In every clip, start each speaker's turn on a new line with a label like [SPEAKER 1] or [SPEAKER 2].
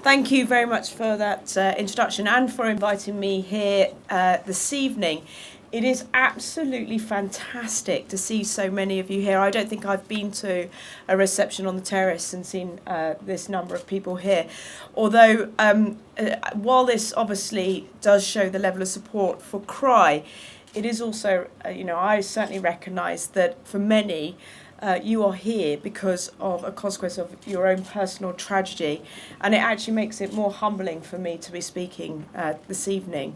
[SPEAKER 1] Thank you very much for that introduction and for inviting me here this evening. It is absolutely fantastic to see so many of you here. I don't think I've been to a reception on the terrace and seen this number of people here. Although, while this obviously does show the level of support for CRY, it is also, I certainly recognise that for many, you are here because of a consequence of your own personal tragedy, and it actually makes it more humbling for me to be speaking this evening.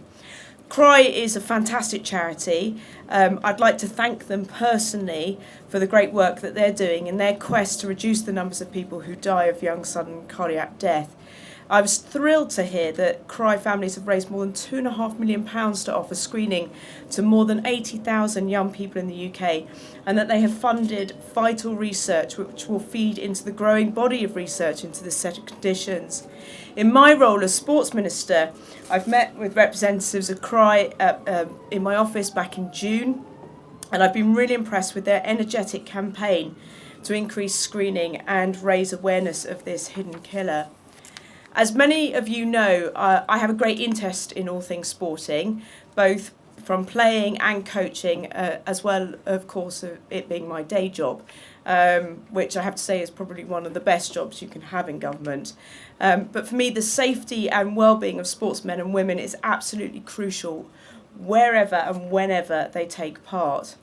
[SPEAKER 1] CRY is a fantastic charity. I'd like to thank them personally for the great work that they're doing in their quest to reduce the numbers of people who die of young sudden cardiac death. I was thrilled to hear that CRY families have raised more than £2.5 million to offer screening to more than 80,000 young people in the UK, and that they have funded vital research which will feed into the growing body of research into this set of conditions. In my role as Sports Minister, I've met with representatives of CRY in my office back in June, and I've been really impressed with their energetic campaign to increase screening and raise awareness of this hidden killer. As many of you know, I have a great interest in all things sporting, both from playing and coaching, as well, of course, of it being my day job, which I have to say is probably one of the best jobs you can have in government. But for me, the safety and well-being of sportsmen and women is absolutely crucial wherever and whenever they take part.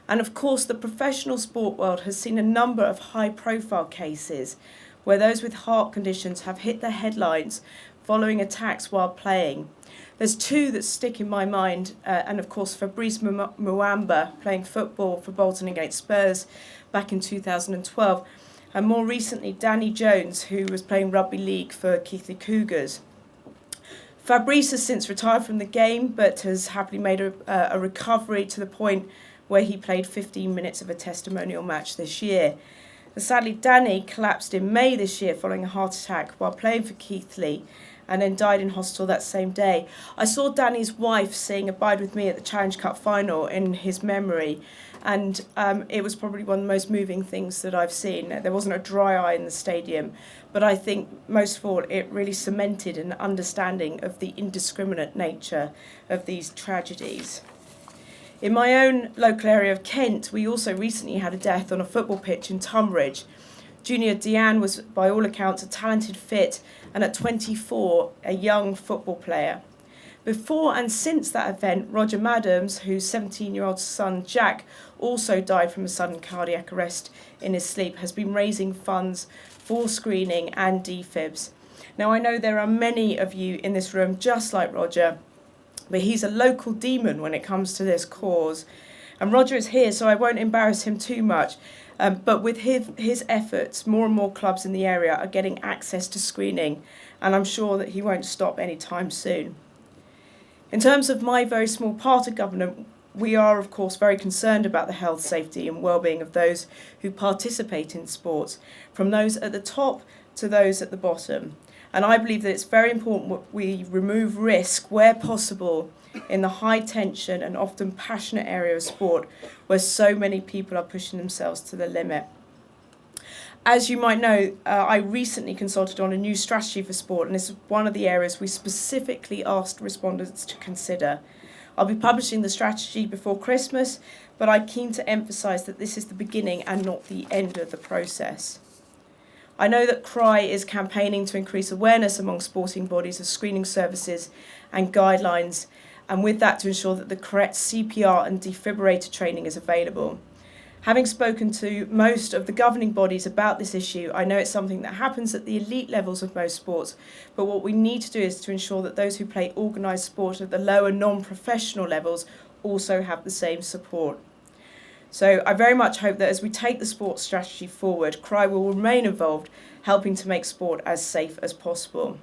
[SPEAKER 1] And of course, the professional sport world has seen a number of high-profile cases where those with heart conditions have hit the headlines following attacks while playing. There's two that stick in my mind, and of course Fabrice Muamba playing football for Bolton against Spurs back in 2012, and more recently Danny Jones, who was playing rugby league for Keighley Cougars. Fabrice has since retired from the game, but has happily made a recovery to the point where he played 15 minutes of a testimonial match this year. Sadly, Danny collapsed in May this year following a heart attack while playing for Keighley, and then died in hospital that same day. I saw Danny's wife sing Abide With Me at the Challenge Cup final in his memory, and it was probably one of the most moving things that I've seen. There wasn't a dry eye in the stadium, but I think most of all it really cemented an understanding of the indiscriminate nature of these tragedies. In my own local area of Kent, we also recently had a death on a football pitch in Tunbridge. Junior Deanne was, by all accounts, a talented, fit, and at 24, a young football player. Before and since that event, Roger Madams, whose 17-year-old son Jack also died from a sudden cardiac arrest in his sleep, has been raising funds for screening and defibs. Now, I know there are many of you in this room just like Roger, but he's a local demon when it comes to this cause. And Roger is here, so I won't embarrass him too much. But with his efforts, more and more clubs in the area are getting access to screening, and I'm sure that he won't stop anytime soon. In terms of my very small part of government, we are, of course, very concerned about the health, safety and well-being of those who participate in sports, from those at the top to those at the bottom. And I believe that it's very important that we remove risk where possible in the high tension and often passionate area of sport where so many people are pushing themselves to the limit. As you might know, I recently consulted on a new strategy for sport, and this is one of the areas we specifically asked respondents to consider. I'll be publishing the strategy before Christmas, but I'm keen to emphasise that this is the beginning and not the end of the process. I know that CRY is campaigning to increase awareness among sporting bodies of screening services and guidelines, and with that to ensure that the correct CPR and defibrillator training is available. Having spoken to most of the governing bodies about this issue, I know it's something that happens at the elite levels of most sports, but what we need to do is to ensure that those who play organised sport at the lower non-professional levels also have the same support. So I very much hope that as we take the sports strategy forward, CRY will remain involved, helping to make sport as safe as possible.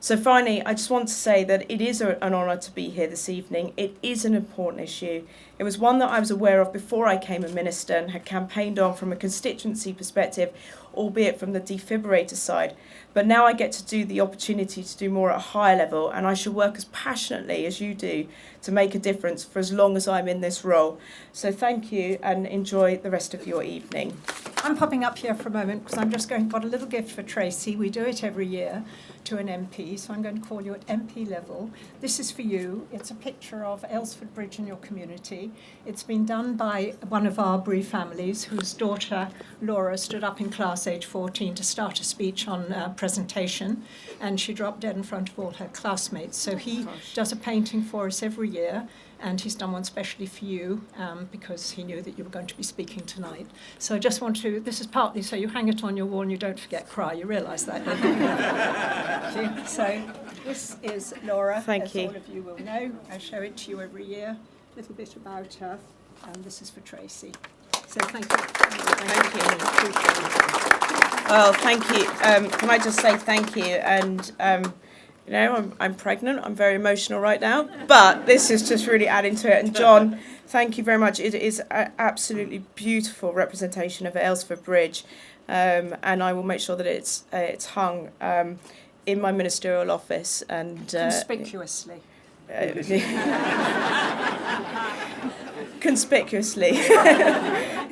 [SPEAKER 1] So finally, I just want to say that it is an honour to be here this evening. It is an important issue. It was one that I was aware of before I became a minister and had campaigned on from a constituency perspective albeit from the defibrillator side. But now I get to do the opportunity to do more at a higher level, and I shall work as passionately as you do to make a difference for as long as I'm in this role. So thank you, and enjoy the rest of your evening.
[SPEAKER 2] I'm popping up here for a moment because I'm just got a little gift for Tracey. We do it every year to an MP, so I'm going to call you at MP level. This is for you. It's a picture of Aylesford Bridge in your community. It's been done by one of our Brie families whose daughter, Laura, stood up in class age 14 to start a speech on presentation, and she dropped dead in front of all her classmates. So he does a painting for us every year, and he's done one specially for you because he knew that you were going to be speaking tonight. So I just want to, this is partly so you hang it on your wall and you don't forget CRY. You realise that, don't you? So this is Laura,
[SPEAKER 1] Thank you.
[SPEAKER 2] All of you will know. I show it to you every year, a little bit about her, and this is for Tracey. So thank you.
[SPEAKER 1] Thank you. Well, thank you. Can I just say thank you? And you know, I'm pregnant. I'm very emotional right now, but this is just really adding to it. And John, thank you very much. It is an absolutely beautiful representation of Aylesford Bridge, and I will make sure that it's hung in my ministerial office and
[SPEAKER 2] Conspicuously.
[SPEAKER 1] Conspicuously.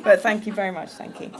[SPEAKER 1] But thank you very much. Thank you.